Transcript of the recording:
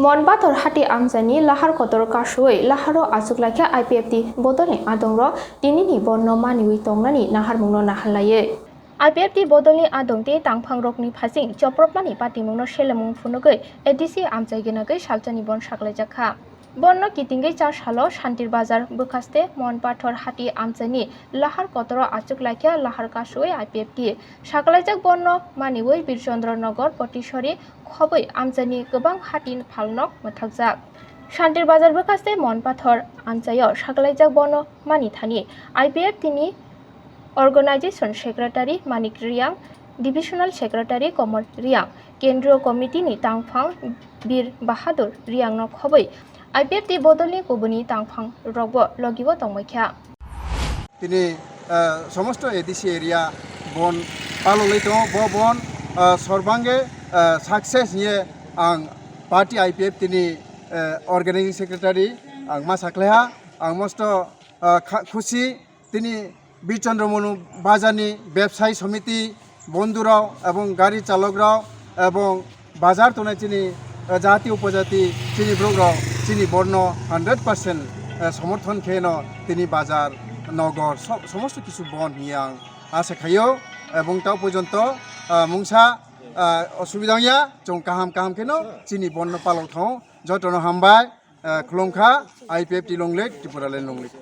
Monbator hati amjani lahar kotor kasui laharo asuklake Ipft Bodolni adongro dinini bonno maniwi tongnani nahar mungno nahalaye. Ipft Bodolni adongti tangphangrokni phasing chopropmani patimungno shelemung phunugui edisi amjaigenagai saljani bon Bachalaijak. Bonno kitingai 4 salo Shantir Bazar bwkhaste Monbator hati amjani lahar kotoro achuklake lahar kasui Ipft Bachalaijak bonno maniwi Birchandrnagar Potishori Khumpui amjani gobang hati phalnok mothagjak. Shantir Bazar bwkhaste Monbator amjaio Bachalaijak bonno mani thani Ipft tini Organization Secretary Manik Riang, Divisional Secretary Komor Riang, Kendriyo Committee ni Tangphang Bir Bahadur Riang no Khumpui Ipft Bodolni kubuni tangphang rokbo logibo tongmaikha. তিনি সমস্ত ADC area বন পাললাই দङ বন সর্বাঙ্গে success নিয়ে আং party IPF তিনি organising secretary আং মা সাকলেহা আং মস্ত খুশি তিনি বীরচন্দ্রমনু বাজারনি ব্যবসায়ী সমিতি বন্ধুরাও এবং গাড়ি চালকরাও এবং বাজার তোনাই চিনি জাতি উপজাতি চিনি ব্রগরাও চিনি বর্ণ 100% সমর্থন খেয়েন তিনি বাজার নগর সমস্ত কিছু বন নিয়ে আং আশা খাইও এবং তাও পর্যন্ত মুংসা অসুবিধা হইয়া চং কাহাম কেন চিনি বন্য পালক থাও যতন হামবাই খুলংখা আইপিএফ টি লংলেক ত্রিপুরালেন লংলেক।